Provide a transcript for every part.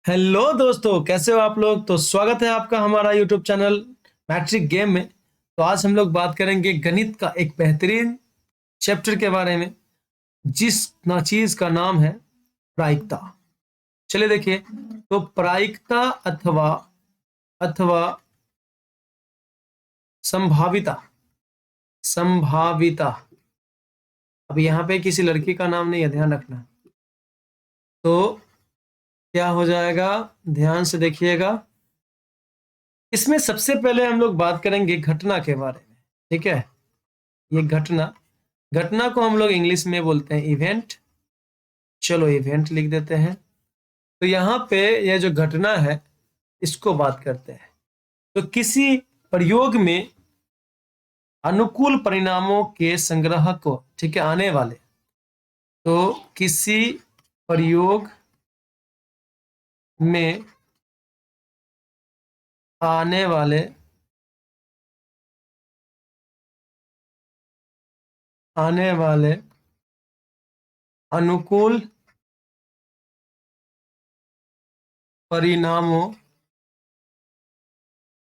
Hello दोस्तों, कैसे हो आप लोग। तो स्वागत है आपका हमारा यूट्यूब चैनल मैट्रिक गेम में। तो आज हम लोग बात करेंगे गणित का एक बेहतरीन चैप्टर के बारे में, जिस ना चीज का नाम है प्रायिकता। चलिए देखिए, तो प्रायिकता अथवा अथवा संभाविता। संभाविता। अब यहाँ पे किसी लड़की का नाम नहीं है, ध्यान रखना। तो क्या हो जाएगा, ध्यान से देखिएगा। इसमें सबसे पहले हम लोग बात करेंगे घटना के बारे में। ठीक है, ये घटना घटना को हम लोग इंग्लिश में बोलते हैं इवेंट। चलो इवेंट लिख देते हैं। तो यहाँ पे यह जो घटना है, इसको बात करते हैं। तो किसी प्रयोग में अनुकूल परिणामों के संग्रह को, ठीक है, आने वाले। तो किसी प्रयोग में आने वाले अनुकूल परिणामों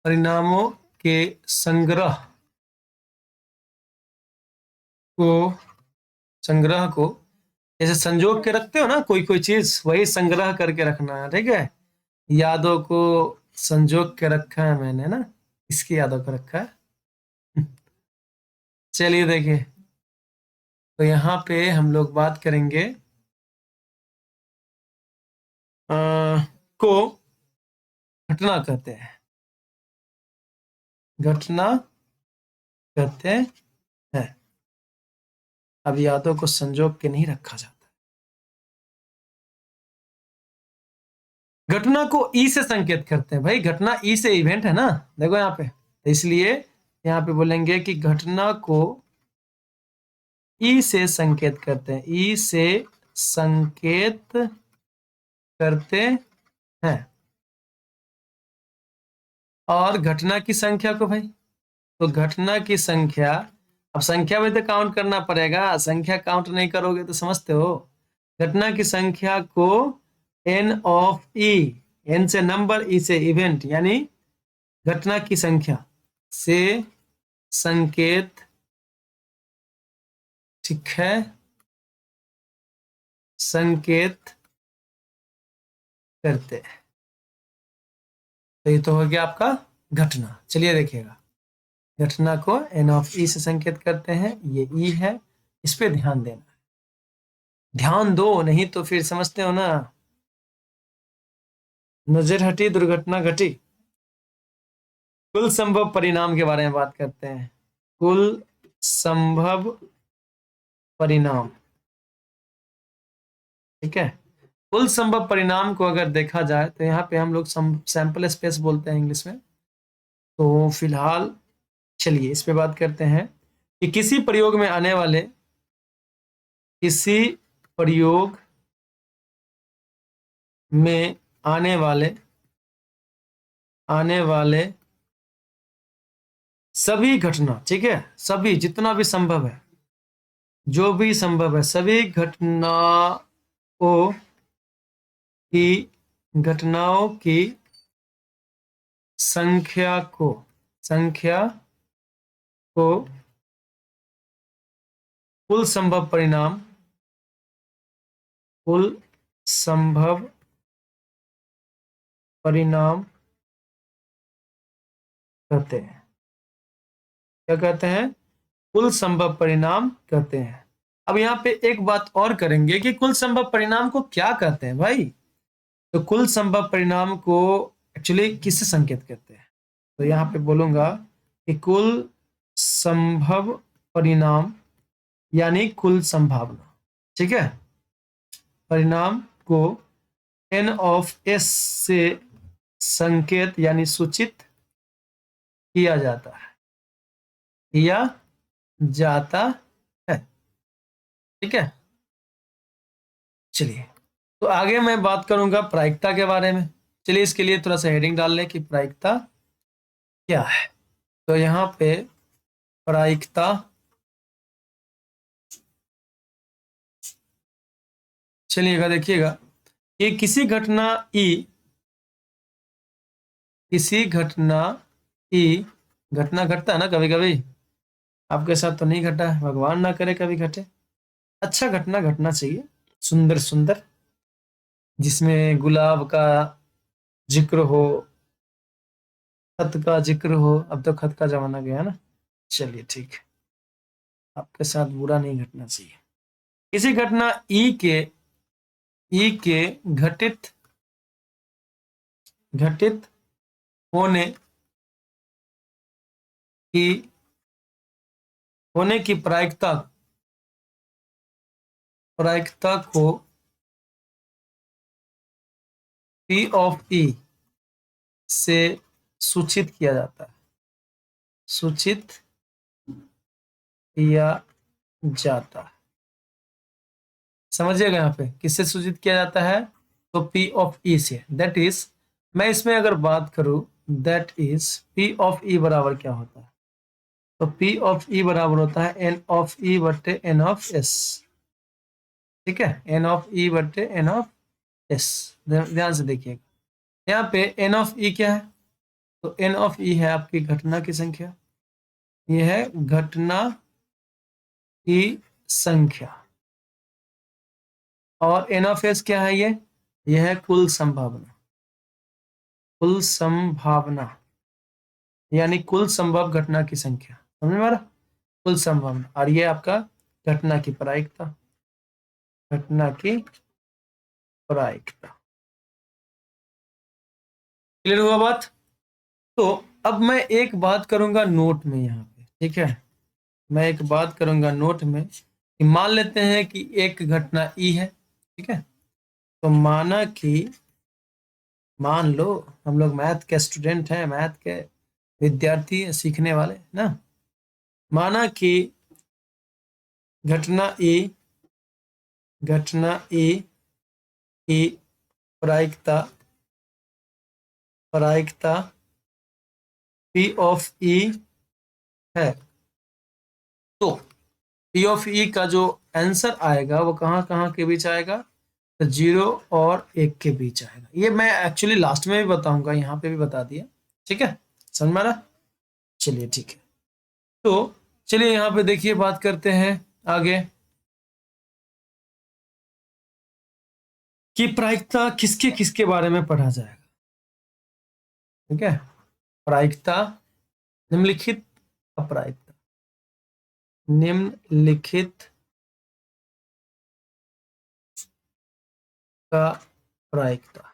परिणामों के को संग्रह को, जैसे संजोग के रखते हो ना कोई कोई चीज, वही संग्रह करके रखना है। ठीक है, यादों को संजोग के रखा है मैंने ना, इसकी यादों को रखा है। चलिए देखिए, तो यहाँ पे हम लोग बात करेंगे अ, को घटना कहते हैं। घटना कहते हैं। अब यादों को संजोग के नहीं रखा जाता। घटना को ई से संकेत करते हैं। भाई घटना ई से इवेंट है ना, देखो यहाँ पे। तो इसलिए यहाँ पे बोलेंगे कि घटना को ई से संकेत करते हैं। ई से संकेत करते हैं। और घटना की संख्या को, भाई तो घटना की संख्या, अब संख्या में तो काउंट करना पड़ेगा, संख्या काउंट नहीं करोगे तो समझते हो। घटना की संख्या को एन ऑफ ई, एन से नंबर, ई से इवेंट, यानी घटना की संख्या से संकेत, ठीक है, संकेत करते हैं। तो ये तो हो गया आपका घटना। चलिए देखिएगा, घटना को एन ऑफ ई से संकेत करते हैं। ये ई है, इस पे ध्यान देना। ध्यान दो, नहीं तो फिर समझते हो ना, नजर हटी दुर्घटना घटी। कुल संभव परिणाम के बारे में बात करते हैं। कुल संभव परिणाम, ठीक है। कुल संभव परिणाम को अगर देखा जाए तो यहाँ पे हम लोग सैंपल स्पेस बोलते हैं इंग्लिश में। तो फिलहाल चलिए इस पे बात करते हैं कि किसी प्रयोग में आने वाले सभी घटना, ठीक है, सभी जितना भी संभव है, जो भी संभव है, सभी घटनाओं की संख्या को कुल संभव परिणाम कहते हैं। क्या कहते हैं? कुल संभव परिणाम कहते हैं। अब यहाँ पे एक बात और करेंगे कि कुल संभव परिणाम को क्या कहते हैं भाई। तो कुल संभव परिणाम को एक्चुअली किससे संकेत करते हैं? तो यहाँ पे बोलूंगा कि कुल संभव परिणाम यानी कुल संभावना, ठीक है, परिणाम को एन ऑफ एस से संकेत यानी सूचित किया जाता है, ठीक है। चलिए, तो आगे मैं बात करूंगा प्रायिकता के बारे में। चलिए इसके लिए थोड़ा सा हेडिंग डाल लें कि प्रायिकता क्या है। तो यहाँ पे प्रायिकता, चलिएगा देखिएगा कि किसी घटना ई किसी घटना की, घटना घटता है ना कभी कभी, आपके साथ तो नहीं घटा है, भगवान ना करे कभी घटे। अच्छा घटना घटना चाहिए, सुंदर सुंदर, जिसमें गुलाब का जिक्र हो, खत का जिक्र हो। अब तो खत का जमाना गया ना। चलिए ठीक है, आपके साथ बुरा नहीं घटना चाहिए। किसी घटना ई के घटित होने की प्रायिकता को पी ऑफ ई से सूचित किया जाता है, सूचित किया जाता है। समझिएगा यहाँ पे किससे सूचित किया जाता है, तो पी ऑफ ई से। दैट इज, मैं इसमें अगर बात करूं, दैट इज पी ऑफ ई बराबर क्या होता है, तो पी ऑफ ई बराबर होता है एन ऑफ ई बट्टे एन ऑफ एस। ठीक है, एन ऑफ ई बट्टे एन ऑफ एस। ध्यान से देखिएगा, यहाँ पे एन ऑफ ई क्या है, तो एन ऑफ ई है आपकी घटना की संख्या, ये है घटना की संख्या। और एन ऑफ एस क्या है, ये है कुल संभावना, कुल संभावना यानी कुल संभव घटना की संख्या। समझ में आ रहा, कुल संभावना। और ये आपका घटना की प्रायिकता, घटना की प्रायिकता। क्लियर हुआ बात। तो अब मैं एक बात करूंगा नोट में यहाँ पे, ठीक है, मैं एक बात करूंगा नोट में कि मान लेते हैं कि एक घटना ई है, ठीक है, तो मान लो हम लोग मैथ के स्टूडेंट हैं, मैथ के विद्यार्थी सीखने वाले ना। माना कि घटना ई की प्रायिकता पी ऑफ ई है, तो पी ऑफ ई का जो आंसर आएगा वो कहाँ कहाँ के बीच आएगा, तो 0 और 1 के बीच आएगा। ये मैं एक्चुअली लास्ट में भी बताऊंगा, यहाँ पे भी बता दिया। ठीक है, समझ में आ रहा। चलिए ठीक है, तो चलिए यहाँ पे देखिए, बात करते हैं आगे कि प्रायिकता किसके किसके बारे में पढ़ा जाएगा। ठीक है, प्रायिकता, निम्नलिखित अप्रायिकता, निम्नलिखित का प्रायिकता,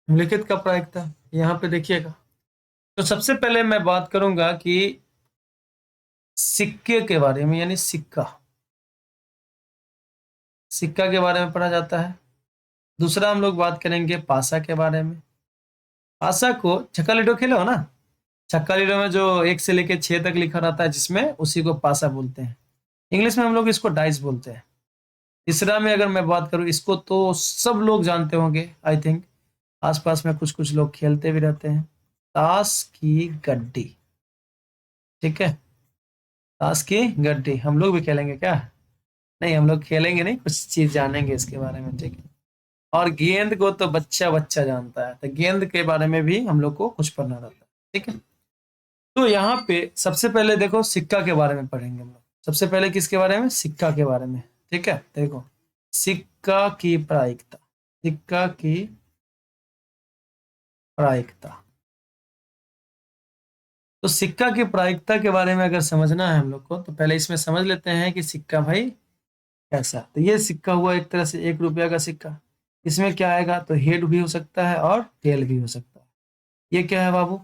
निम्नलिखित का प्रायिकता यहाँ पे देखिएगा। तो सबसे पहले मैं बात करूंगा कि सिक्के के बारे में, यानी सिक्का, सिक्का के बारे में पढ़ा जाता है। दूसरा हम लोग बात करेंगे पासा के बारे में। पासा को छक्का लिडो खेले हो ना, छक्का लिडो में जो 1 से लेके 6 तक लिखा रहता है जिसमें, उसी को पासा बोलते हैं। इंग्लिश में हम लोग इसको डाइस बोलते हैं। तीसरा में अगर मैं बात करूं, इसको तो सब लोग जानते होंगे आई थिंक, आसपास में कुछ कुछ लोग खेलते भी रहते हैं, ताश की गड्डी। ठीक है, ताश की गड्डी हम लोग भी खेलेंगे क्या, नहीं हम लोग खेलेंगे नहीं, कुछ चीज जानेंगे इसके बारे में। ठीक है, और गेंद को तो बच्चा बच्चा जानता है, तो गेंद के बारे में भी हम लोग को कुछ पढ़ना रहता है। ठीक है, तो यहाँ पे सबसे पहले देखो सिक्का के बारे में पढ़ेंगे हम लोग। सबसे पहले किसके बारे में, सिक्का के बारे में। ठीक है, देखो सिक्का की प्रायिकता, सिक्का की प्रायिकता। तो सिक्का की प्रायिकता के बारे में अगर समझना है हम लोग को, तो पहले इसमें समझ लेते हैं कि सिक्का भाई कैसा। तो ये सिक्का हुआ एक तरह से 1 रुपया का सिक्का। इसमें क्या आएगा, तो हेड भी हो सकता है और टेल भी हो सकता है। ये क्या है बाबू,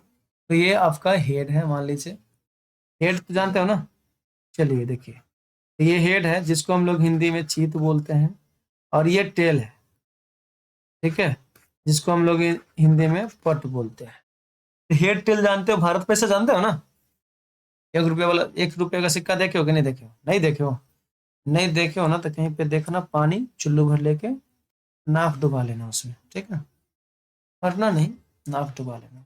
तो ये आपका हेड है, मान लीजिए। हेड तो जानते हो ना। चलिए देखिए, तो ये हेड है जिसको हम लोग हिंदी में चीत बोलते हैं, और ये टेल है, ठीक है, जिसको हम लोग हिंदी में पट बोलते हैं। तो हेड टेल जानते हो, भारत पैसा जानते हो ना। 1 रुपया वाला, 1 रुपया का सिक्का देखे हो कि नहीं देखे हो, नहीं देखे हो, नहीं देखे हो ना, तो कहीं पे देखना, पानी चुल्लू भर लेके नाक डुबा लेना उसमें, ठीक है, मरना नहीं, नाक डुबा लेना।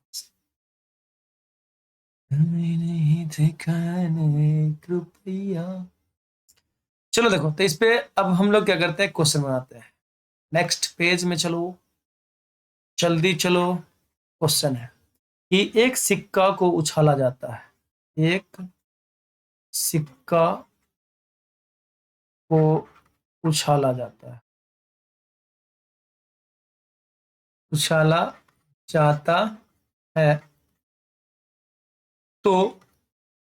नहीं देखा है 1 रुपया। चलो देखो, तो इस पे अब हम लोग क्या करते हैं, क्वेश्चन बनाते हैं। नेक्स्ट पेज में चलो, जल्दी चलो, क्वेश्चन है कि एक सिक्का को उछाला जाता है, एक सिक्का को उछाला जाता है, उछाला जाता है, तो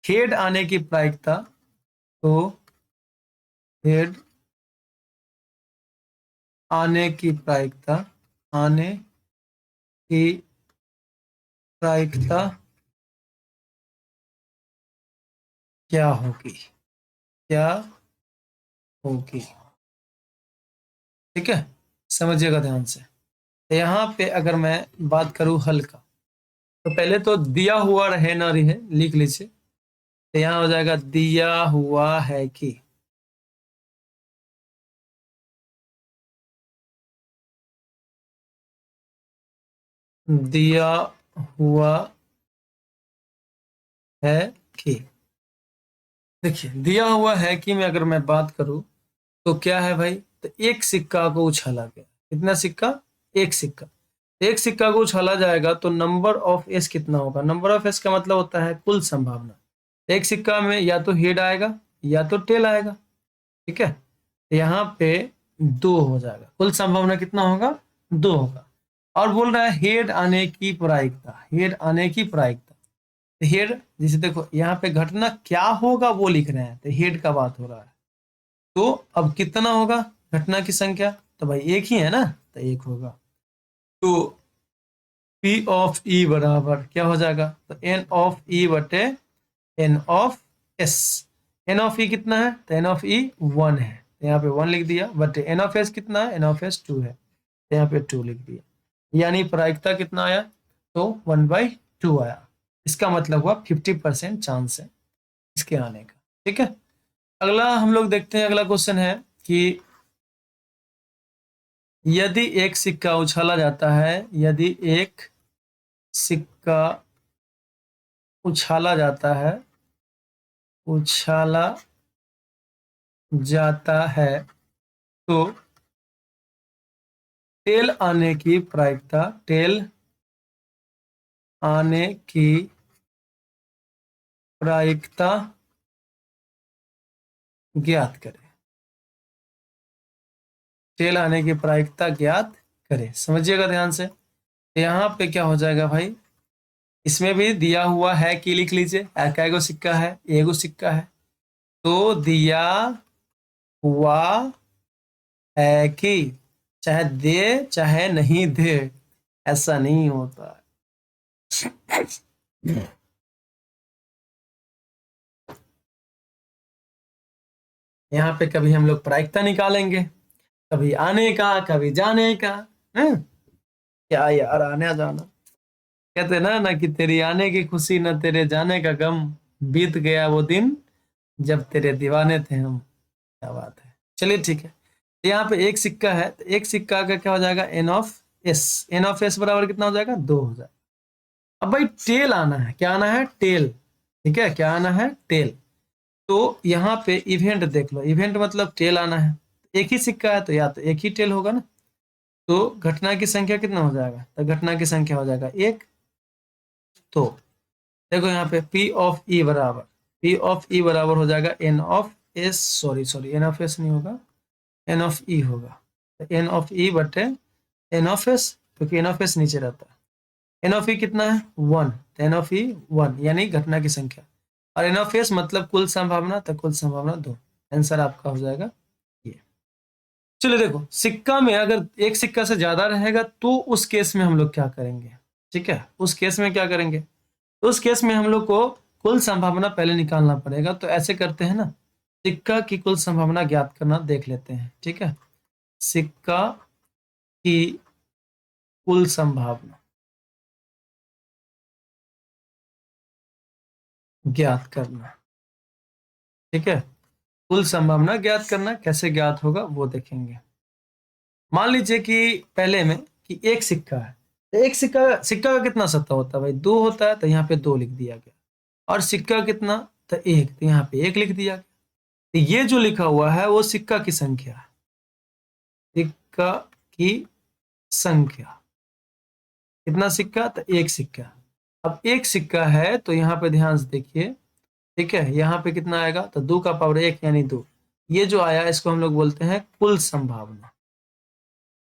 हेड आने की प्रायिकता, तो हेड आने की प्रायिकता, आने की प्रायिकता क्या होगी, क्या होगी? ठीक है, समझिएगा ध्यान से। तो यहाँ पे अगर मैं बात करूं हल का, तो पहले तो दिया हुआ रहे ना रहे लिख लीजिए। तो यहाँ हो जाएगा दिया हुआ है कि, दिया हुआ है कि, देखिए दिया हुआ है कि में अगर मैं बात करूं तो क्या है भाई, तो एक सिक्का को उछाला गया, कितना सिक्का, एक सिक्का, एक सिक्का को उछाला जाएगा तो नंबर ऑफ एस कितना होगा, नंबर ऑफ एस का मतलब होता है कुल संभावना। एक सिक्का में या तो हेड आएगा या तो टेल आएगा, ठीक है, तो यहाँ पे दो हो जाएगा, कुल संभावना कितना होगा, दो होगा। और बोल रहा है हेड आने की प्रायिकता, हेड आने की प्रायिकता, तो हेड जैसे देखो यहाँ पे घटना क्या होगा वो लिख रहे हैं, तो हेड का बात हो रहा है, तो अब कितना होगा घटना की संख्या, तो भाई एक ही है ना, तो एक होगा। तो P ऑफ E बराबर क्या हो जाएगा, तो N ऑफ E बटे N of S। N of E कितना है, तो N ऑफ E 1 है, तो यहाँ पे 1 लिख दिया, बटे N ऑफ S कितना है, N ऑफ S 2 है, तो यहाँ पे 2 लिख दिया। यानी प्रायिकता कितना आया, तो 1/2 आया। इसका मतलब हुआ 50% चांस है इसके आने का। ठीक है, अगला हम लोग देखते हैं, अगला क्वेश्चन है कि यदि एक सिक्का उछाला जाता है, यदि एक सिक्का उछाला जाता है, उछाला जाता है, तो टेल आने की प्रायिकता, टेल आने की प्रायिकता ज्ञात करें, टेल आने की प्रायिकता ज्ञात करें। समझिएगा ध्यान से, यहाँ पे क्या हो जाएगा भाई, इसमें भी दिया हुआ है कि लिख लीजिए, कैगो सिक्का है, एगो सिक्का है, तो दिया हुआ है कि चाहे दे चाहे नहीं दे, ऐसा नहीं होता है। यहाँ पे कभी हम लोग प्रायिकता निकालेंगे, कभी आने का कभी जाने का। हैं? क्या यार आने जाना, कहते ना ना कि तेरी आने की खुशी ना तेरे जाने का गम, बीत गया वो दिन जब तेरे दीवाने थे हम। क्या बात है, चलिए ठीक है। यहाँ पे एक सिक्का है, तो एक सिक्का का क्या हो जाएगा, N of S, N of S बराबर कितना हो जाएगा, 2 हो जाएगा। अब भाई टेल आना है, क्या आना है, टेल, ठीक है, क्या आना है, टेल। तो यहाँ पे इवेंट देख लो, इवेंट मतलब टेल आना है, एक ही सिक्का है तो या तो एक ही टेल होगा ना, तो घटना की संख्या कितना हो जाएगा, तो घटना की संख्या हो जाएगा एक। तो देखो यहाँ पे P ऑफ E बराबर, P ऑफ E बराबर हो जाएगा N of S, sorry sorry N of S नहीं होगा, N ऑफ E होगा, तो N ऑफ E बटे N ऑफ S, क्योंकि N ऑफ S नीचे रहता है। N ऑफ E कितना है, 1, तो N ऑफ E 1 यानी घटना की संख्या, और N ऑफ S मतलब कुल संभावना, तो कुल संभावना 2। आंसर आपका हो जाएगा ये। चलिए देखो, सिक्का में अगर एक सिक्का से ज्यादा रहेगा तो उस केस में हम लोग क्या करेंगे, ठीक है, उस केस में क्या करेंगे, तो उस केस में हम लोग को कुल संभावना पहले निकालना पड़ेगा। तो ऐसे करते हैं ना, सिक्का की कुल संभावना ज्ञात करना देख लेते हैं, ठीक है, सिक्का की कुल संभावना ज्ञात करना, ठीक है, कुल संभावना ज्ञात करना, कैसे ज्ञात होगा वो देखेंगे। मान लीजिए कि पहले में कि एक सिक्का है, तो एक सिक्का, सिक्का का कितना सत्ता होता है भाई, 2 होता है, तो यहाँ पे 2 लिख दिया गया। और सिक्का कितना, तो एक, तो यहाँ पे 1 लिख दिया गया। तो ये जो लिखा हुआ है वो सिक्का की संख्या है, सिक्का की संख्या, कितना सिक्का? तो एक सिक्का। अब एक सिक्का है तो यहाँ पे ध्यान से देखिए, ठीक है, यहाँ पे कितना आएगा? तो 2 का पावर 1 यानी 2। ये जो आया इसको हम लोग बोलते हैं कुल संभावना।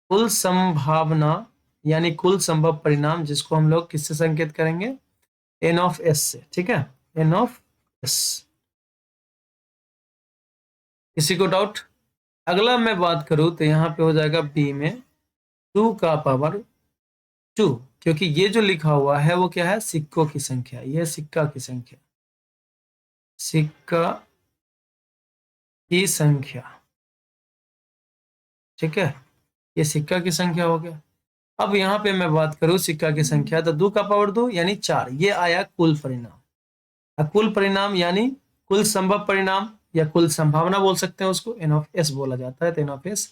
कुल संभावना यानी कुल संभव परिणाम, जिसको हम लोग किससे संकेत करेंगे? एन ऑफ एस से, ठीक है, एन ऑफ एस। किसी को डाउट? अगला मैं बात करूं तो यहाँ पे हो जाएगा बी में 2 का पावर 2, क्योंकि ये जो लिखा हुआ है वो क्या है? सिक्कों की संख्या। ये सिक्का की संख्या, सिक्का की संख्या, ठीक है, ये सिक्का की संख्या हो गया। अब यहाँ पे मैं बात करूं सिक्का की संख्या, तो 2 का पावर 2 यानी 4, ये आया कुल परिणाम। अब कुल परिणाम यानी कुल संभव परिणाम या कुल संभावना बोल सकते हैं उसको, एन ऑफ एस बोला जाता है, तो एन ऑफ एस।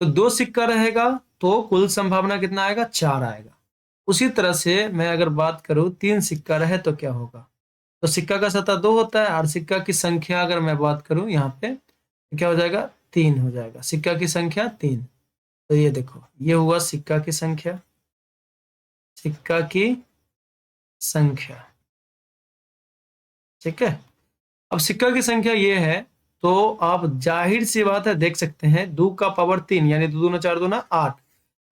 तो 2 सिक्का रहेगा तो कुल संभावना कितना आएगा? 4 आएगा। उसी तरह से मैं अगर बात करूं 3 सिक्का रहे तो क्या होगा? तो सिक्का का सतह 2 होता है, और सिक्का की संख्या अगर मैं बात करूं यहाँ पे तो क्या हो जाएगा? 3 हो जाएगा। सिक्का की संख्या 3। तो ये देखो, ये हुआ सिक्का की संख्या, सिक्का की संख्या, ठीक है। अब सिक्का की संख्या ये है, तो आप जाहिर सी बात है देख सकते हैं 2 का पावर 3 यानी 2 दूना 4 दूना 8,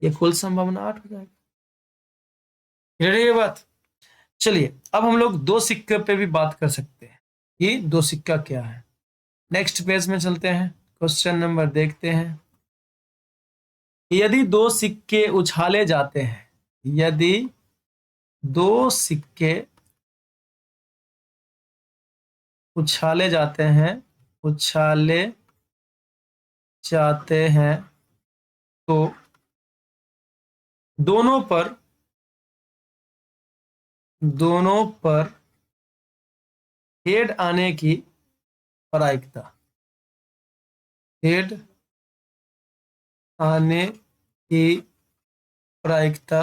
ये कुल संभावना 8 हो जाएगा। क्लियर है ये बात? चलिए अब हम लोग 2 सिक्के पे भी बात कर सकते हैं। ये 2 सिक्का क्या है? नेक्स्ट पेज में चलते हैं, क्वेश्चन नंबर देखते हैं। यदि 2 सिक्के उछाले जाते हैं, यदि 2 सिक्के उछाले जाते हैं, उछाले जाते हैं, तो दोनों पर, दोनों पर हेड आने की प्रायिकता, हेड आने की प्रायिकता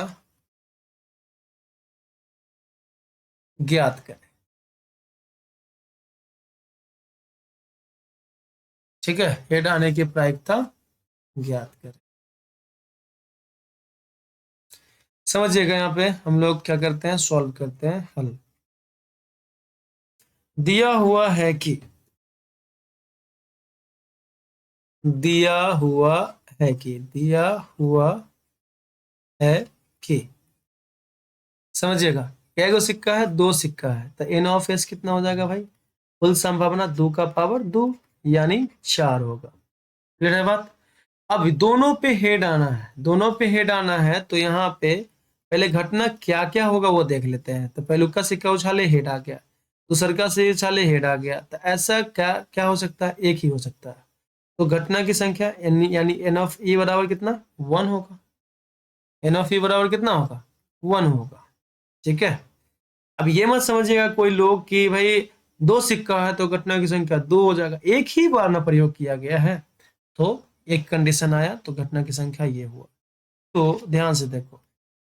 ज्ञात करें। ठीक है, हेड आने की प्रायिकता ज्ञात करें। समझिएगा, यहाँ पे हम लोग क्या करते हैं? सॉल्व करते हैं, हल। दिया हुआ है कि, दिया हुआ है कि, दिया हुआ है कि, समझिएगा, क्या गो सिक्का है? 2 सिक्का है, तो एन ऑफ एस कितना हो जाएगा भाई? कुल संभावना 2 का पावर 2 यानी 4 होगा। क्लियर है बात? अब दोनों पे हेड आना है, दोनों पे हेड आना है, तो यहाँ पे पहले घटना क्या क्या होगा वो देख लेते हैं। तो पहलू का सिक्का उछाले, हेड आ गया, दूसर का से उछाले, हेड आ गया, तो ऐसा क्या क्या हो सकता है? एक ही हो सकता है। तो घटना की संख्या यानी एन ऑफ ई बराबर कितना? 1 होगा। एन ऑफ ई बराबर कितना होगा? 1 होगा, ठीक है। अब ये मत समझिएगा कोई लोग कि भाई 2 सिक्का है तो घटना की संख्या 2 हो जाएगा, एक ही बार ना प्रयोग किया गया है, तो एक कंडीशन आया तो घटना की संख्या ये हुआ। तो ध्यान से देखो,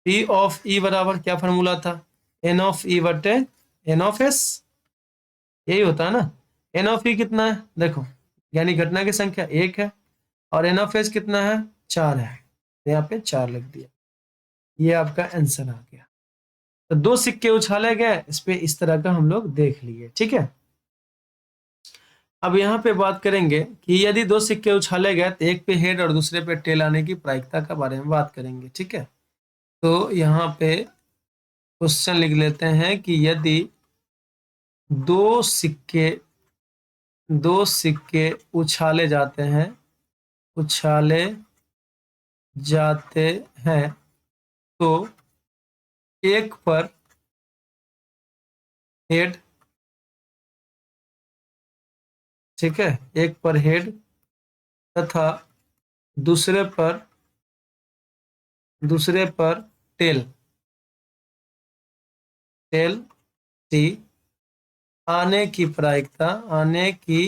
पी ऑफ ई बराबर क्या फॉर्मूला था? एन ऑफ ई बटे एन ऑफ एस, यही होता है ना। एन ऑफ ई कितना है देखो, यानी घटना की संख्या 1 है, और एन ऑफ एस कितना है? 4 है, तो यहाँ पे 4 लिख दिया। ये आपका आंसर आ गया। तो 2 सिक्के उछाले गए, इस पे इस तरह का हम लोग देख लिए, ठीक है। अब यहाँ पे बात करेंगे कि यदि 2 सिक्के उछाले गए तो एक पे हेड और दूसरे पे टेल आने की प्रायिकता के बारे में बात करेंगे, ठीक है। तो यहाँ पे क्वेश्चन लिख लेते हैं कि यदि 2 सिक्के, 2 सिक्के उछाले जाते हैं, उछाले जाते हैं, तो एक पर हेड, ठीक है, एक पर हेड तथा दूसरे पर, दूसरे पर टेल, टेल टी आने की प्रायिकता, आने की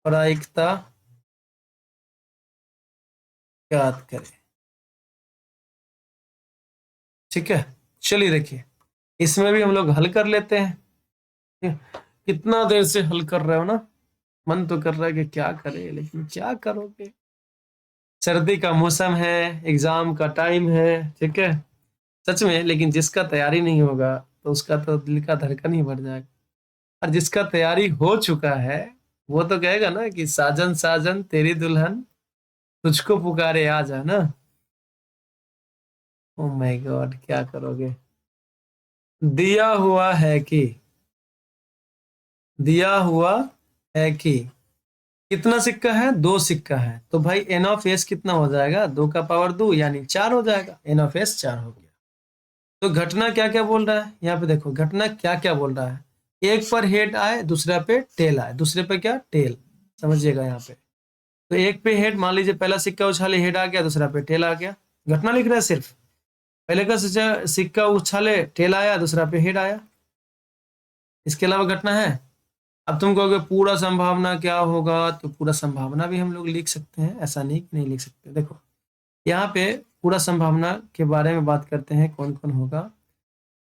प्रायिकता ज्ञात करें, ठीक है। चलिए देखिए, इसमें भी हम लोग हल कर लेते हैं। कितना देर से हल कर रहे हो ना, मन तो कर रहा है कि क्या करें, लेकिन क्या करोगे? सर्दी का मौसम है, एग्जाम का टाइम है, ठीक है, सच में। लेकिन जिसका तैयारी नहीं होगा तो उसका तो दिल का धड़कन ही बढ़ जाएगा। और जिसका तैयारी हो चुका है वो तो कहेगा ना कि साजन साजन तेरी दुल्हन तुझको पुकारे आ जा ना। ओ माय गॉड, क्या करोगे। दिया हुआ है कि, दिया हुआ है कि कितना सिक्का है, दो सिक्का है। तो भाई एन ऑफ एस कितना हो जाएगा, दो का पावर दो यानी चार हो जाएगा। एन ऑफ एस चार हो गया। तो घटना क्या क्या बोल रहा है यहाँ पे देखो, घटना क्या क्या बोल रहा है। एक पर हेड आए, दूसरा पे टेल आए। दूसरे पे क्या, टेल। समझिएगा यहाँ पे। तो एक पे हेड, मान लीजिए पहला सिक्का उछाले हेड आ गया, दूसरा पे टेल आ गया। घटना लिख रहा है सिर्फ। पहले का सिक्का उछाले टेल आया, दूसरा पे हेड आया। इसके अलावा घटना है। अब तुम कहोगे पूरा संभावना क्या होगा, तो पूरा संभावना भी हम लोग लिख सकते हैं, ऐसा नहीं कि नहीं लिख सकते। देखो यहाँ पे पूरा संभावना के बारे में बात करते हैं, कौन कौन होगा।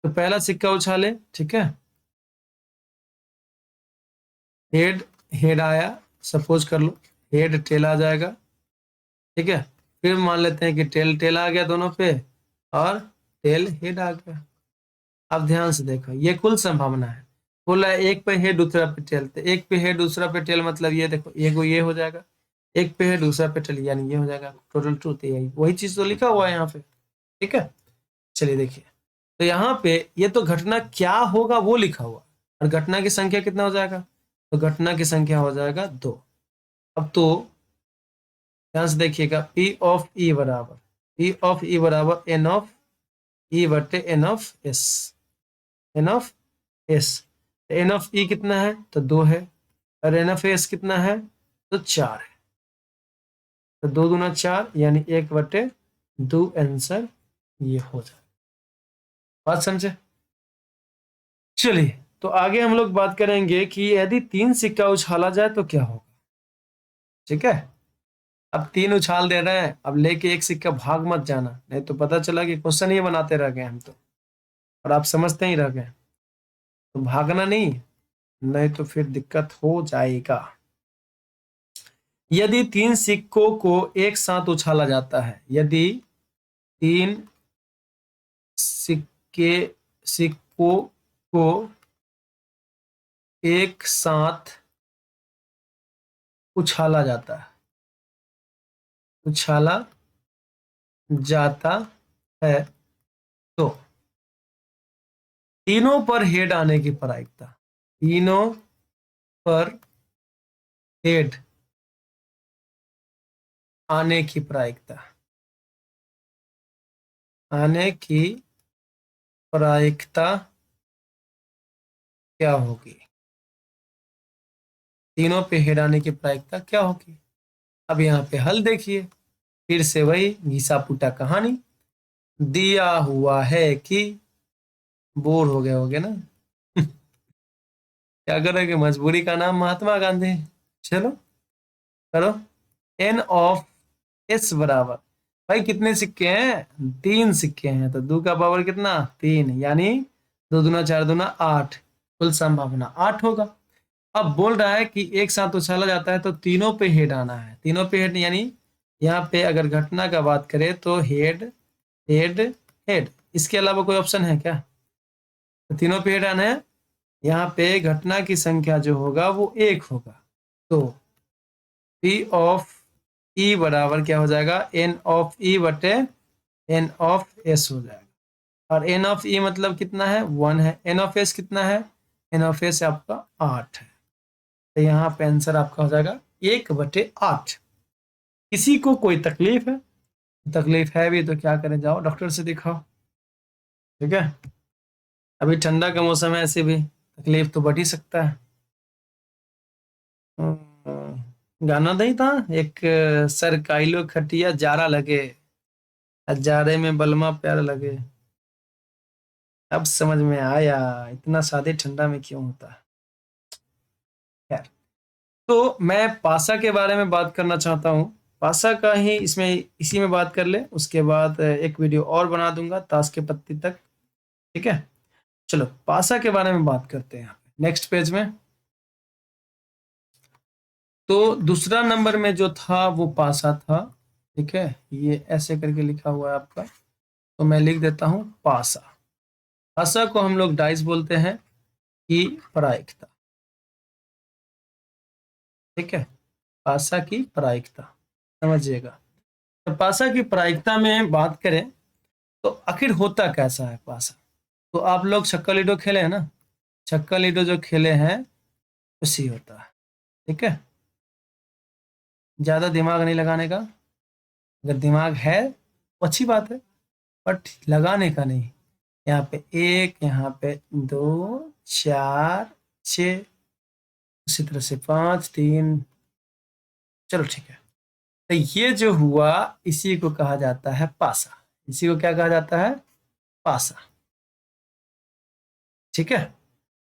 तो पहला सिक्का उछाले, ठीक है, हेड, हेड आया, सपोज कर लो हेड टेल आ जाएगा, ठीक है। फिर मान लेते हैं कि टेल टेल आ गया दोनों पे, और टेल हेड आ गया। अब ध्यान से देखो, ये कुल संभावना है। बोला है एक पे हेड दूसरा पे टेल, तो एक पे हेड दूसरा पे टेल मतलब ये देखो, ये हो जाएगा। एक पे हेड दूसरा पे टेल यानी ये हो जाएगा। टोटल ट्रूथ यही, वही चीज तो लिखा हुआ है यहाँ पे, ठीक है। चलिए देखिए, तो यहाँ पे ये तो घटना क्या होगा वो लिखा हुआ, और घटना की संख्या कितना हो जाएगा, तो घटना की संख्या हो जाएगा दो। अब तो ध्यान से देखिएगा, पी ऑफ ई बराबर, पी ऑफ ई बराबर एन ऑफ ई बटे N of S, N of S. N of E कितना है, तो दो है। और एन ऑफ एस कितना है, तो चार है। तो दो दूना चार यानी एक बटे दो, आंसर ये हो जाए। बात समझे। चलिए, तो आगे हम लोग बात करेंगे कि यदि तीन सिक्का उछाला जाए तो क्या होगा, ठीक है। अब तीन उछाल दे रहे हैं, अब लेके एक सिक्का भाग मत जाना, नहीं तो पता चला कि क्वेश्चन ही बनाते रह गए हम तो, और आप समझते ही रह गए। तो भागना नहीं, नहीं तो फिर दिक्कत हो जाएगा। यदि तीन सिक्कों को एक साथ उछाला जाता है, यदि तीन सिक्के सिक्कों को एक साथ उछाला जाता है, उछाला जाता है, तो तीनों पर हेड आने की प्रायिकता, तीनों पर हेड आने की प्रायिकता, आने की प्रायिकता क्या होगी, तीनों पे हेड आने की प्रायिकता क्या होगी। अब यहाँ पे हल देखिए, फिर से वही घिसा पुटा कहानी। दिया हुआ है कि, बोर हो गए होगे ना। क्या करोगे, मजबूरी का नाम महात्मा गांधी। चलो करो। एन ऑफ एस बराबर, भाई कितने सिक्के हैं, तीन सिक्के हैं, तो दो का पावर कितना, तीन, यानी दो दूना चार दूना आठ, कुल संभावना आठ होगा। अब बोल रहा है कि एक साथ उछाला जाता है तो तीनों पे हेड आना है, तीनों पे हेड यानी यहाँ पे अगर घटना का बात करें तो हेड हेड हेड, इसके अलावा कोई ऑप्शन है क्या। तो तीनों पे हेड आना है, यहाँ पे घटना की संख्या जो होगा वो एक होगा। तो पी ऑफ ई बराबर क्या हो जाएगा, एन ऑफ ई बटे एन ऑफ एस हो जाएगा। और एन ऑफ ई मतलब कितना है, वन है। एन ऑफ एस कितना है, एन ऑफ एस आपका आठ है। तो यहाँ पे आंसर आपका हो जाएगा एक बटे आठ। किसी को कोई तकलीफ है, तकलीफ है भी तो क्या करें, जाओ डॉक्टर से दिखाओ, ठीक है। अभी ठंडा का मौसम है, ऐसे भी तकलीफ तो बढ़ ही सकता है। गाना नहीं था एक, सर काइलो खटिया जारा लगे, जारे में बलमा प्यार लगे। अब समझ में आया इतना सादे ठंडा में क्यों होता है। खैर, तो मैं पासा के बारे में बात करना चाहता हूँ। पासा का ही इसमें इसी में बात कर ले, उसके बाद एक वीडियो और बना दूंगा ताश के पत्ती तक, ठीक है। चलो पासा के बारे में बात करते हैं नेक्स्ट पेज में। तो दूसरा नंबर में जो था वो पासा था, ठीक है, ये ऐसे करके लिखा हुआ है आपका। तो मैं लिख देता हूं पासा। पासा को हम लोग डाइस बोलते हैं की प्रायिकता। ठीक है, पासा की प्रायिकता समझिएगा। तो पासा की प्रायिकता में बात करें तो आखिर होता कैसा है पासा। तो आप लोग छक्का लूडो खेले हैं ना, छक्का लूडो जो खेले हैं उसी होता है। ठीक है, ज्यादा दिमाग नहीं लगाने का। अगर दिमाग है तो अच्छी बात है, बट लगाने का नहीं। यहाँ पे 1, यहाँ पे 2, 4, 6, उसी तरह से 5, 3। चलो ठीक है, तो ये जो हुआ इसी को कहा जाता है पासा। इसी को क्या कहा जाता है, पासा। ठीक है,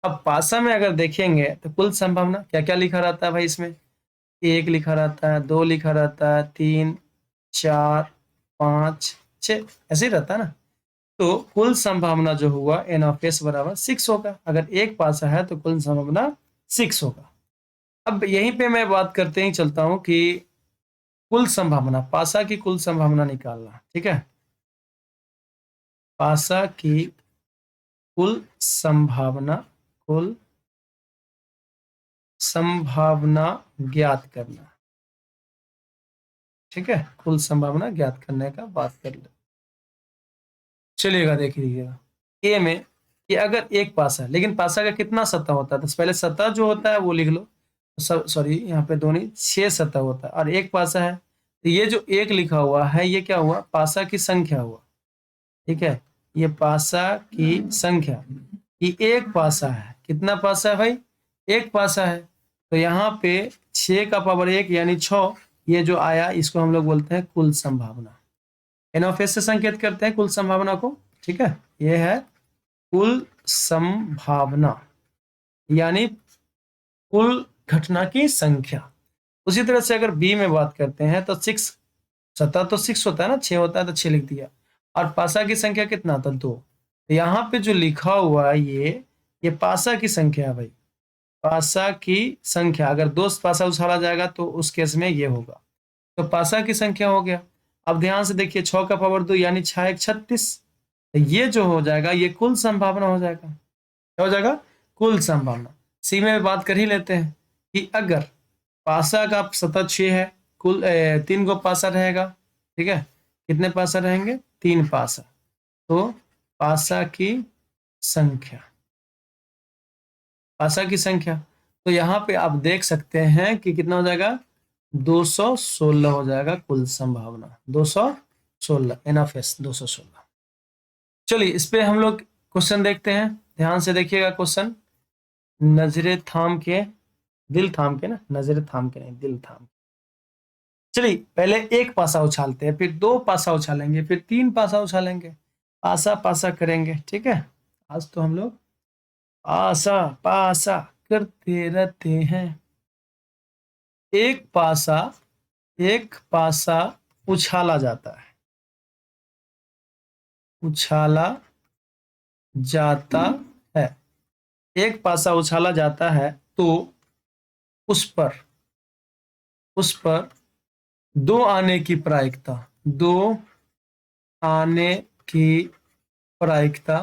अब पासा में अगर देखेंगे तो कुल संभावना क्या क्या लिखा रहता है भाई इसमें। 1 लिखा रहता है, 2 लिखा रहता है, 3, 4, 5, 6, ऐसे ही रहता है ना। तो कुल संभावना जो हुआ एन ऑफ एस बराबर 6 होगा। अगर एक पासा है तो कुल संभावना 6 होगा। अब यहीं पे मैं बात करते ही चलता हूं कि कुल संभावना, पासा की कुल संभावना निकालना। ठीक है, पासा की कुल संभावना, कुल संभावना ज्ञात करना। ठीक है, कुल संभावना ज्ञात करने का बात कर ले। चलिएगा देख लीजिएगा ए में कि अगर एक पासा है, लेकिन पासा का कितना सतह होता है, तो पहले सतह जो होता है वो लिख लो। सॉरी, यहाँ पे दो नहीं 6 सतह होता है और एक पासा है। तो ये जो 1 लिखा हुआ है ये क्या हुआ, पासा की संख्या हुआ। ठीक है, ये पासा की संख्या, ये एक पासा है। कितना पासा है भाई, एक पासा है। तो यहाँ पे 6 का पावर 1 यानी 6, ये जो आया इसको हम लोग बोलते हैं कुल संभावना। एन ऑफ एस से संकेत करते हैं कुल संभावना को। ठीक है, ये है कुल संभावना यानी कुल घटना की संख्या। उसी तरह से अगर बी में बात करते हैं तो 6, सतह तो 6 होता है ना, 6 होता है तो 6 लिख दिया। और पासा की संख्या कितना था, 2। तो यहाँ पे जो लिखा हुआ है ये पासा की संख्या है भाई। पासा की संख्या, अगर 2 पासा उछाला जाएगा तो उस केस में ये होगा। तो पासा की संख्या हो गया। अब ध्यान से देखिए 6 का पावर 2 यानी 6 1 36। तो ये जो हो जाएगा ये कुल संभावना हो जाएगा। क्या हो जाएगा, कुल संभावना। सी में बात कर ही लेते हैं कि अगर पासा का सतह 6 है, कुल 3 को पासा रहेगा। ठीक है, कितने पासा रहेंगे, 3 पासा। तो पासा की संख्या, पासा की संख्या, तो यहाँ पे आप देख सकते हैं कि कितना हो जाएगा, 216 हो जाएगा कुल संभावना। 216 एन ऑफ एस 216। चलिए इस पे हम लोग क्वेश्चन देखते हैं। ध्यान से देखिएगा क्वेश्चन, नजरे थाम के, दिल थाम के ना, नजरे थाम के नहीं, दिल थाम। चलिए पहले एक पासा उछालते हैं, फिर 2 पासा उछालेंगे, फिर 3 पासा उछालेंगे, पासा पासा करेंगे। ठीक है, आज तो हम लोग पासा पासा करते रहते हैं। एक पासा उछाला जाता है, उछाला जाता है। एक पासा उछाला जाता है तो उस पर 2 आने की प्रायिकता, 2 आने की प्रायिकता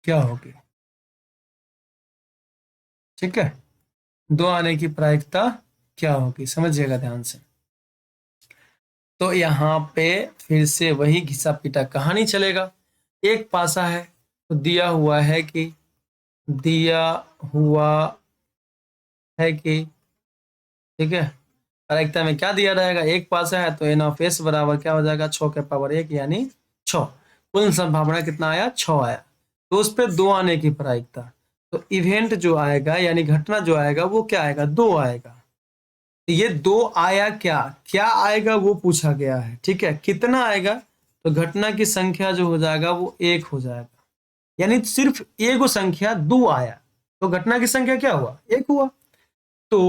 क्या होगी। ठीक है, 2 आने की प्रायिकता क्या होगी, समझिएगा ध्यान से। तो यहाँ पे फिर से वही घिसा पिटा कहानी चलेगा। एक पासा है तो दिया हुआ है कि ठीक है, प्रायिकता में क्या दिया रहेगा, एक पासा है तो एन ऑफ एस बराबर क्या हो जाएगा, 6 के पावर 1 यानी 6। कुल संभावना कितना आया, 6 आया। तो उस पर 2 आने की प्रायिकता, तो इवेंट जो आएगा यानी घटना जो आएगा वो क्या आएगा, 2 आएगा। ये 2 आया, क्या क्या आएगा वो पूछा गया है। ठीक है, कितना आएगा, तो घटना की संख्या जो हो जाएगा वो 1 हो जाएगा। यानी सिर्फ एक संख्या 2 आया तो घटना की संख्या क्या हुआ, 1 हुआ। तो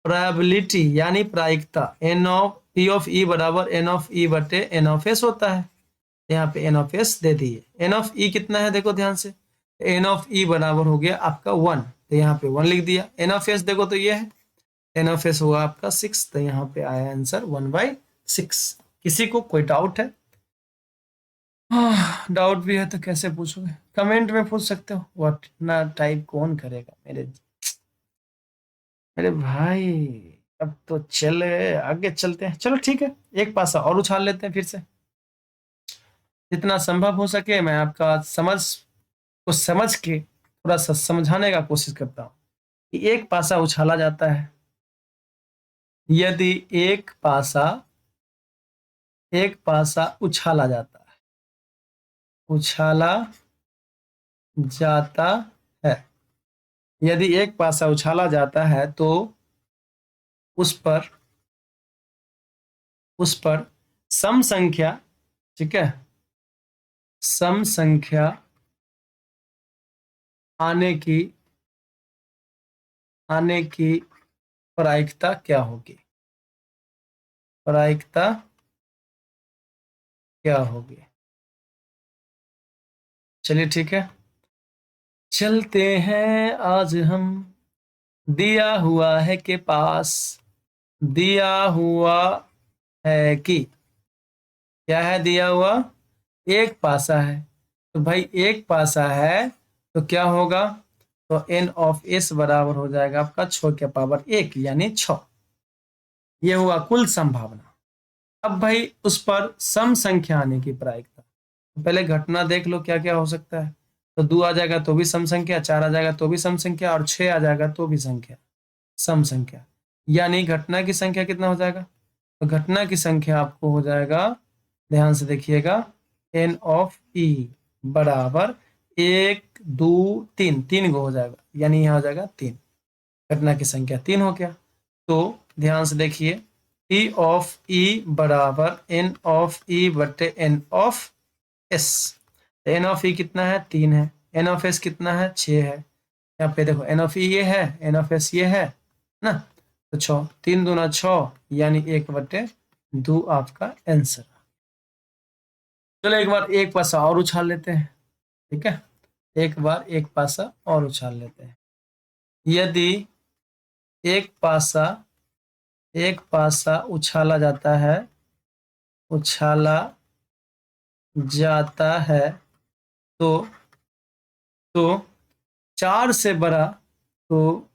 प्रोबेबिलिटी यानी प्रायिकता एन ऑफ पी ऑफ ई बराबर एन ऑफ ई बटे एन ऑफ एस होता है। यहाँ पे एन ऑफ एस दे दिए। एन ऑफ ई कितना है देखो ध्यान से, एन ऑफ ई बराबर हो गया आपका 1, तो यहाँ पे 1 लिख दिया। एन ऑफ एस देखो तो ये है टेन ऑफ एस हुआ आपका 6, तो यहाँ पे आया आंसर 1/6। किसी को कोई डाउट है? डाउट भी है तो कैसे पूछोगे? कमेंट में पूछ सकते हो। व्हाट ना टाइप कौन करेगा मेरे भाई। अब तो चले आगे चलते हैं, चलो ठीक है, एक पासा और उछाल लेते हैं फिर से। जितना संभव हो सके मैं आपका समझ को समझ के थोड़ा सा समझाने का कोशिश करता हूँ कि एक पासा उछाला जाता है। यदि एक पासा उछाला जाता है, उछाला जाता है, यदि एक पासा उछाला जाता है तो उस पर सम संख्या, ठीक है, सम संख्या आने की प्रायिकता क्या होगी? प्रायिकता क्या होगी? चलिए ठीक है, चलते हैं आज हम। दिया हुआ है के पास, दिया हुआ है कि, क्या है दिया हुआ? एक पासा है। तो भाई एक पासा है तो क्या होगा? तो एन ऑफ एस बराबर हो जाएगा आपका 6 के पावर 1 यानी 6। ये हुआ कुल संभावना। अब भाई उस पर सम संख्या आने की प्रायिकता, तो पहले घटना देख लो क्या क्या हो सकता है। तो 2 आ जाएगा तो भी सम संख्या, 4 आ जाएगा तो भी सम संख्या, और 6 आ जाएगा तो भी संख्या सम संख्या। यानी घटना की संख्या कितना हो जाएगा? तो घटना की संख्या आपको हो जाएगा, ध्यान से देखिएगा, एन ऑफ ई बराबर 1 2 3, 3 गो हो जाएगा, यानी यहाँ हो जाएगा 3। घटना की संख्या 3 हो गया। तो ध्यान से देखिए, टी ऑफ ई बराबर एन ऑफ ई बटे N of S. N of E कितना है? 3 है। एन ऑफ एस कितना है? 6 है। यहाँ पे देखो, एन ऑफ ई ये है, एन ऑफ एस ये है ना, तो 6, 3 दूना 6 यानी 1/2 आपका आंसर। चलो एक बार एक पासा और उछाल लेते हैं, ठीक है, एक बार एक पासा और उछाल लेते हैं। यदि एक पासा उछाला जाता है, उछाला जाता है तो 4 से बड़ा, तो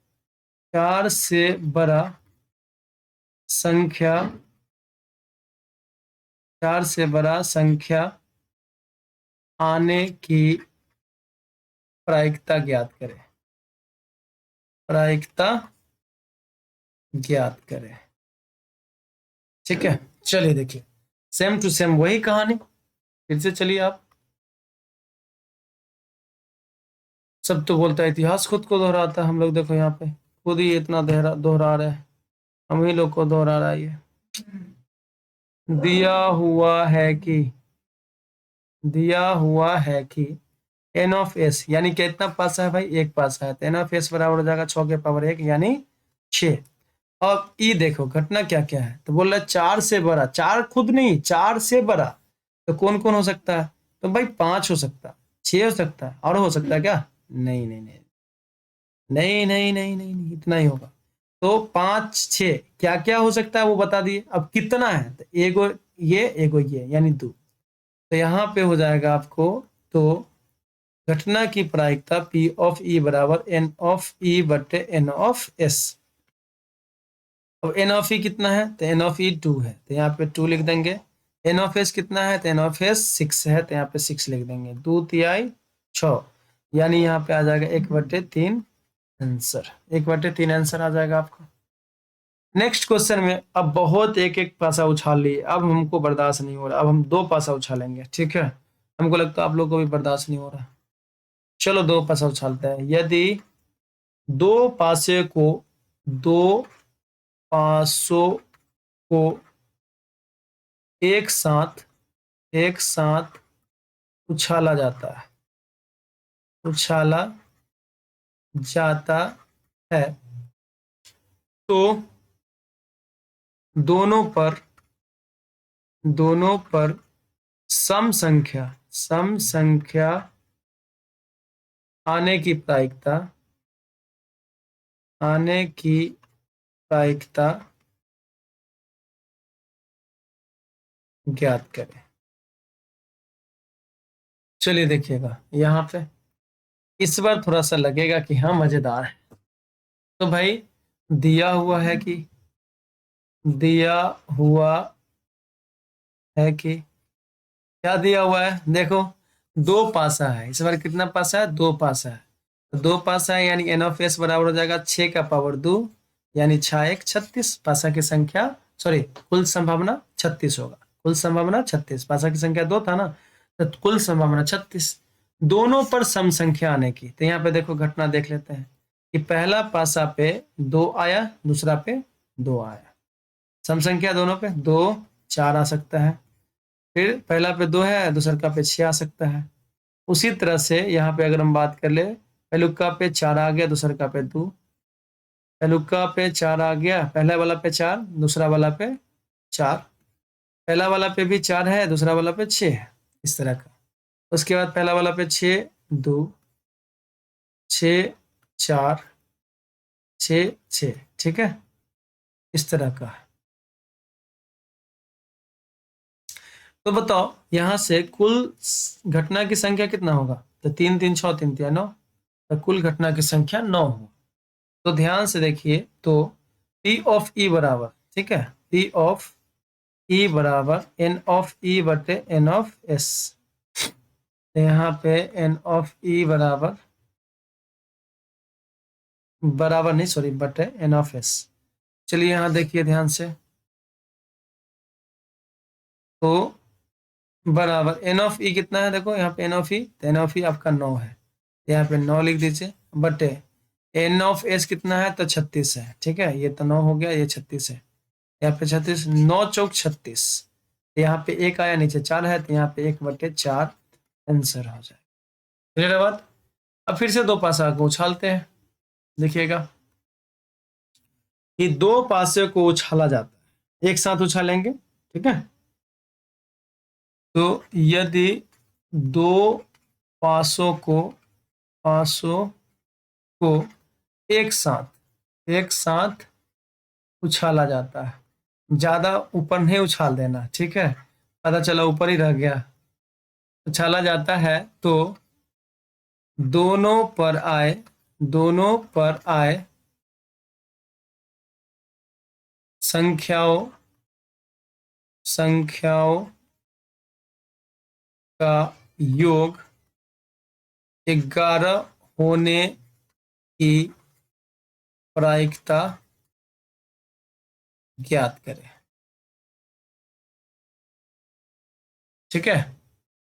4 से बड़ा संख्या, 4 से बड़ा संख्या आने की प्रायिकता ज्ञात करें, प्रायिकता ज्ञात करें। ठीक है, चलिए देखिए, सेम टू सेम वही कहानी फिर से। चलिए आप, सब तो बोलता है इतिहास खुद को दोहराता है, हम लोग देखो यहाँ पे खुद ही इतना दोहरा रहे हैं, हम ही लोग को दोहरा रहा है ये। दिया हुआ है कि, दिया हुआ है कि एन ऑफ एस, यानी कितना पासा है भाई? एक पासा है, तो एन ऑफ एस बराबर हो जाएगा 6 के पावर 1 यानी 6। अब ई देखो घटना क्या क्या है, तो बोल रहा है 4 से बड़ा, 4 खुद नहीं, 4 से बड़ा, तो कौन कौन हो सकता है? तो भाई 5 हो सकता है, 6 हो सकता है, और हो सकता है क्या? नहीं नहीं नहीं नहीं नहीं नहीं नहीं, नहीं इतना ही होगा। तो 5 6 क्या क्या हो सकता है वो बता दिए, अब कितना है? तो एगो ये एगो ये यानी 2। तो यहाँ पे हो जाएगा आपको, तो घटना की प्रायिकता P ऑफ E बराबर N ऑफ E बटे N ऑफ S। अब N ऑफ E कितना है? तो N ऑफ E 2 है, तो यहाँ पे 2 लिख देंगे। N ऑफ S कितना है? तो N ऑफ S 6 है, तो यहाँ पे 6 लिख देंगे। 2 तिहाई 6, यानी यहाँ पे आ जाएगा 1/3 आंसर, 1/3 आंसर आ जाएगा आपका। नेक्स्ट क्वेश्चन में अब बहुत एक एक पासा उछाल लिए, अब हमको बर्दाश्त नहीं हो रहा, अब हम 2 पासा उछालेंगे, ठीक है, हमको लगता है आप लोग को भी बर्दाश्त नहीं हो रहा। चलो 2 पासा उछालते हैं। यदि दो पासे को, दो पासों को एक साथ उछाला जाता है, उछाला जाता है, तो दोनों पर सम संख्या आने की प्रायिकता, आने की प्रायिकता ज्ञात करें। चलिए देखिएगा यहाँ पे, इस बार थोड़ा सा लगेगा कि हाँ मजेदार है। तो भाई दिया हुआ है कि दिया हुआ है कि क्या दिया हुआ है, देखो दो पासा है, इस बार कितना पासा है, दो पासा है। तो दो पासा है यानी एन ऑफ एस बराबर हो जाएगा 6 का पावर 2, यानी 6 एक 36। पासा की संख्या, सॉरी, कुल संभावना 36 होगा। कुल संभावना 36, पासा की संख्या 2 था ना, तो कुल संभावना 36। दोनों पर सम संख्या आने की, तो यहाँ पे देखो घटना देख लेते हैं कि पहला पासा पे 2 आया, दूसरा पे 2 आया। सम संख्या दोनों पे 2 4 आ सकता है, फिर पहला पे 2 है, दूसरा का पे 6 आ सकता है। उसी तरह से यहाँ पे अगर हम बात कर ले, पहलुका पे 4 आ गया, दूसरा का पे 2, पहलुका पे 4 आ गया, पहला वाला पे 4, दूसरा वाला पे 4, पहला वाला पे भी 4 है, दूसरा वाला पे 6 है, इस तरह का। उसके बाद पहला वाला पे 6 2 6 4 6 6, ठीक है, इस तरह का। तो बताओ यहाँ से कुल घटना की संख्या कितना होगा, तो 3 3 6 3 3 9, तो कुल घटना की संख्या 9 होगी। तो ध्यान से देखिए, तो P ऑफ E बराबर, ठीक है, P ऑफ E बराबर N ऑफ E बटे N ऑफ S। तो यहाँ पे N ऑफ E बराबर, बराबर नहीं सॉरी, बटे N ऑफ S। चलिए यहाँ देखिए ध्यान से, तो बराबर N ऑफ E कितना है, देखो यहाँ पे N ऑफ E, तो N ऑफ E आपका 9 है, यहाँ पे 9 लिख दीजिए, बटे N ऑफ S कितना है, तो 36 है, ठीक है, ये तो 9 हो गया, ये 36 है, यहाँ पे 36, 9 चौक 36, यहाँ पे एक आया, नीचे 4 है, तो यहाँ पे 1/4 आंसर हो जाए। क्लियर बात। अब फिर से दो पासा को उछालते हैं, देखिएगा कि दो पासे को उछाला जाता है, एक साथ उछालेंगे, ठीक है। तो यदि दो पासों को एक साथ उछाला जाता है, ज्यादा ऊपर नहीं उछाल देना, ठीक है, पता चला ऊपर ही रह गया, उछाला जाता है, तो दोनों पर आए संख्याओं का योग 11 होने की प्रायिकता ज्ञात करें, ठीक है,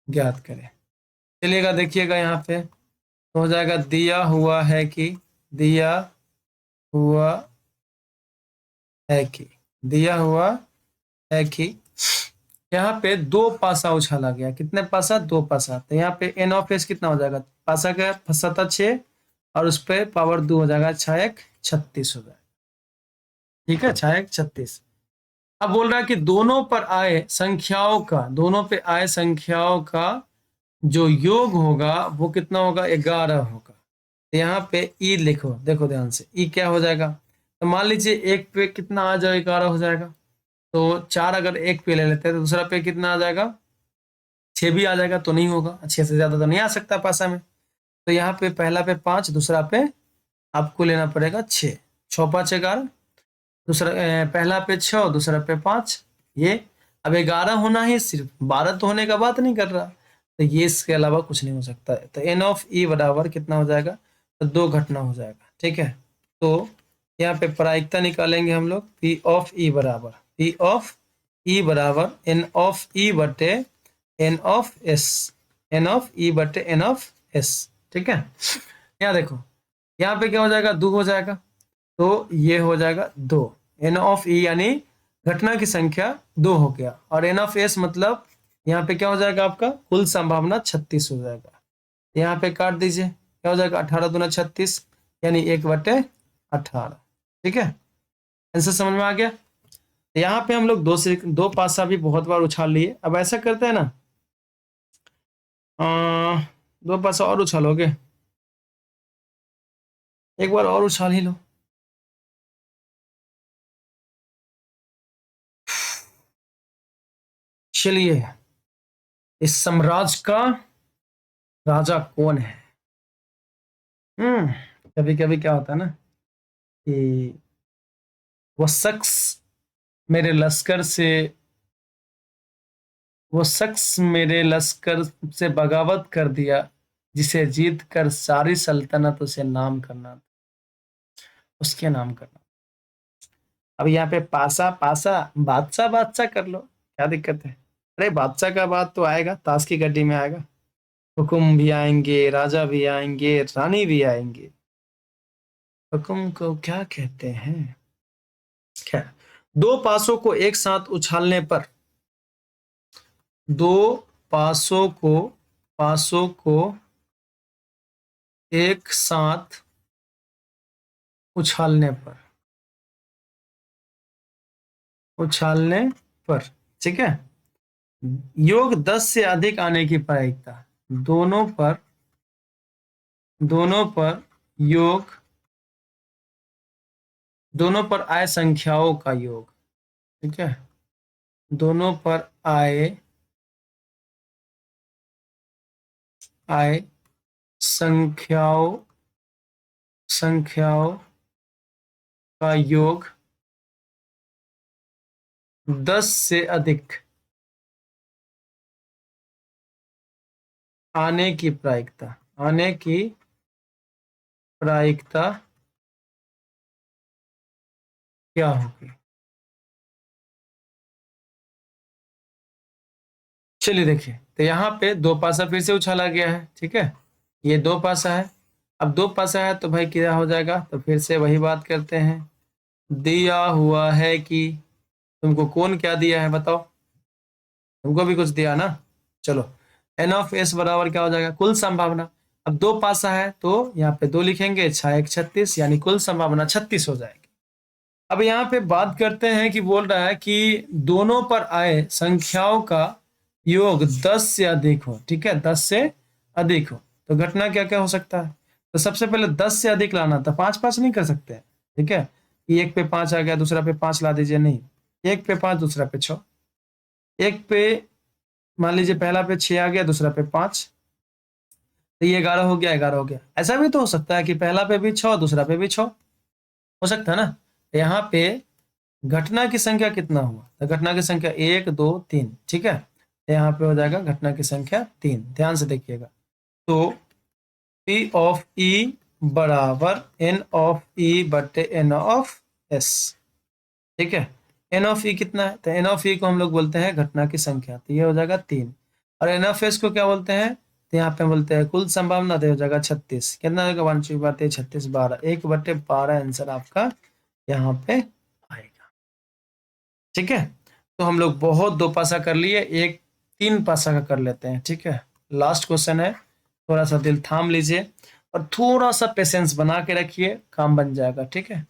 ज्ञात करें। चलिएगा देखिएगा यहाँ पे, तो हो जाएगा दिया हुआ है कि दिया हुआ है कि यहाँ पे दो पासा उछाला गया, कितने पासा, दो पासा, तो यहाँ पे एन ऑफ एस कितना हो जाएगा, पासा का फंसाता 6, और उस पर पावर 2 हो जाएगा, 6 एक 36 हो जाएगा, ठीक है, 6 एक 36। अब बोल रहा है कि दोनों पे आए संख्याओं का जो योग होगा वो कितना होगा, 11 होगा। तो यहाँ पे ई लिखो, देखो ध्यान से, ई क्या हो जाएगा, तो मान लीजिए एक पे कितना आ जाए, 11 हो जाएगा, तो 4 अगर एक पे ले लेते हैं तो दूसरा पे कितना आ जाएगा, 6 भी आ जाएगा, तो नहीं होगा, 6 से ज्यादा तो नहीं आ सकता पासा में। तो यहाँ पे पहला पे 5, दूसरा पे आपको लेना पड़ेगा 6, 6 5 11, दूसरा पहला पे 6, दूसरा पे 5, ये अब 11 होना ही, सिर्फ 12 तो होने का बात नहीं कर रहा, तो ये इसके अलावा कुछ नहीं हो सकता है। तो एन ऑफ ई बराबर कितना हो जाएगा, तो 2 घटना हो जाएगा, ठीक है। तो यहाँ पे प्रायिकता निकालेंगे हम लोग, पी बराबर एन ऑफ ई बटे N of S, N of E बटे एन ऑफ एस, ठीक है। यहाँ देखो, यहाँ पे क्या हो जाएगा, 2 हो जाएगा, तो ये हो जाएगा 2, एन ऑफ ई यानी घटना की संख्या 2 हो गया, और एन ऑफ एस मतलब यहाँ पे क्या हो जाएगा, आपका कुल संभावना 36 हो जाएगा। यहाँ पे काट दीजिए, क्या हो जाएगा, 18 दूना 36, यानी 1/18, ठीक है। आंसर समझ में आ गया। यहाँ पे हम लोग दो पासा भी बहुत बार उछाल लिए, अब ऐसा करते हैं ना, दो पासा और उछालोगे, एक बार और उछाल ही लो, चलिए, इस साम्राज्य का राजा कौन है? हम्म कभी कभी क्या होता है ना कि वो शख्स मेरे लश्कर से वो शख्स मेरे लश्कर से बगावत कर दिया, जिसे जीत कर सारी सल्तनत उसे नाम करना था, उसके नाम करना। अब यहाँ पे पासा पासा बादशाह बादशाह कर लो, क्या दिक्कत है? अरे बादशाह का बात तो आएगा, ताश की गड्डी में आएगा। हुकुम भी आएंगे, राजा भी आएंगे, रानी भी आएंगे। हुकुम को क्या कहते हैं? क्या? दो पासों को एक साथ उछालने पर, दो पासों को एक साथ उछालने पर, उछालने पर, ठीक है। योग 10 से अधिक आने की प्रायिकता, दोनों पर दोनों पर योग, दोनों पर आए संख्याओं का योग, ठीक है। दोनों पर आए संख्याओं का योग 10 से अधिक आने की प्रायिकता, आने की प्रायिकता क्या होगी? चलिए देखिए, तो यहाँ पे दो पासा फिर से उछाला गया है, ठीक है। ये दो पासा है। अब दो पासा है तो भाई क्या हो जाएगा? तो फिर से वही बात करते हैं। दिया हुआ है कि, तुमको कौन क्या दिया है बताओ? तुमको भी कुछ दिया ना। चलो, एन ऑफ एस बराबर क्या हो जाएगा? कुल संभावना। अब दो पासा है तो यहाँ पे दो लिखेंगे, 6×1 = 36, यानी कुल संभावना 36 हो जाएगी। अब यहाँ पे बात करते हैं कि बोल रहा है कि दोनों पर आए संख्याओं का योग 10 से अधिक हो, ठीक है, 10 से अधिक हो। तो घटना क्या क्या हो सकता है? तो सबसे पहले 10 से अधिक लाना था, 5×5 नहीं कर सकते, ठीक है। एक पे 5 आ गया, दूसरा पे 5 ला दीजिए, नहीं। एक पे 5, दूसरा पे 6। एक पे मान लीजिए पहला पे 6 आ गया, दूसरा पे 5, तो ये 11 हो गया, 11 हो गया। ऐसा भी तो हो सकता है कि पहला पे भी 6, दूसरा पे भी 6, हो सकता है ना। यहाँ पे घटना की संख्या कितना हुआ? तो घटना की संख्या 1 2 3, ठीक है। यहाँ पे हो जाएगा घटना की संख्या 3। ध्यान से देखिएगा। तो P ऑफ E बराबर N ऑफ E बटे N ऑफ S, ठीक है। N ऑफ E कितना है? तो N ऑफ E को हम लोग बोलते हैं घटना की संख्या, तो ये हो जाएगा 3। और N ऑफ S को क्या बोलते हैं? तो यहाँ पे बोलते हैं कुल संभावना, तो हो जाएगा 36। कितना होगा? 1/36, 12, 1/12 आंसर आपका यहाँ पे आएगा, ठीक है। तो हम लोग बहुत दो पासा कर लिए, एक तीन पासा का कर लेते हैं, ठीक है। लास्ट क्वेश्चन है, थोड़ा सा दिल थाम लीजिए और थोड़ा सा पेशेंस बना के रखिए, काम बन जाएगा, ठीक है।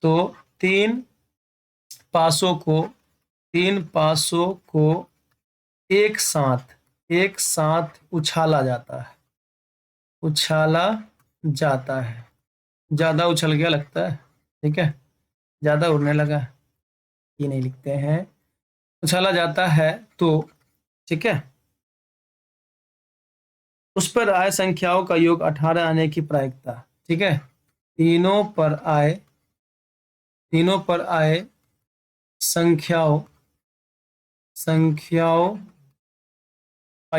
तो तीन पासों को तीन पासों को एक साथ उछाला जाता है, उछाला जाता है। ज्यादा उछल गया लगता है, ठीक है, ज्यादा उड़ने लगा, ये नहीं लिखते हैं। उछाला जाता है तो, ठीक है, उस पर आए संख्याओं का योग 18 आने की प्रायिकता, ठीक है। तीनों पर आए संख्याओं संख्याओं का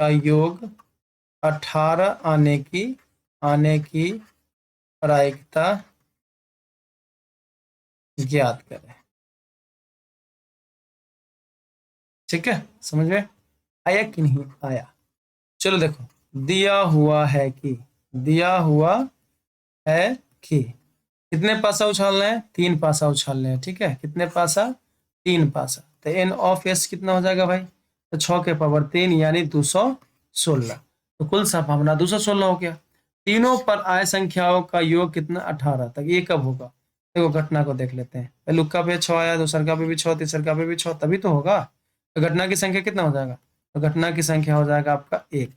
योग 18 आने की प्रायिकता ज्ञात करें, ठीक है। समझ में आया कि नहीं आया? चलो देखो, दिया हुआ है कि कितने पासा उछालना है? 3 पासा उछालने हैं, ठीक है। कितने पासा? 3 पासा। तो एन ऑफ एस कितना हो जाएगा भाई? तो 6 के पावर 3 यानी 216। तो कुल संभावना 216 हो गया। तीनों पर आए संख्याओं का योग कितना? 18 तक। ये कब होगा? देखो घटना को देख लेते हैं। पहले लुक्का पे 6 आया, दूसर का पे भी 6, तीसर का पे भी 6, तभी तो होगा। तो घटना की संख्या कितना हो जाएगा? तो घटना की संख्या हो जाएगा आपका 1।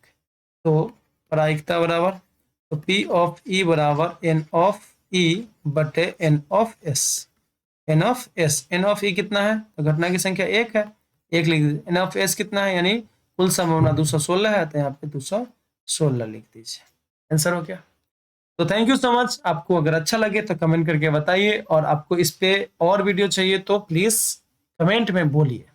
तो प्रायिकता बराबर, तो P ऑफ E बराबर N ऑफ E बटे N of S। N of S, N of E कितना है, तो घटना की संख्या एक है, एक लिख दीजिए। एन ऑफ एस कितना है, यानी कुल संभावना 216 है, तो यहाँ पे 216 लिख दीजिए। आंसर हो गया। तो थैंक यू सो मच। आपको अगर अच्छा लगे तो कमेंट करके बताइए, और आपको इस पे और वीडियो चाहिए तो प्लीज कमेंट में बोलिए।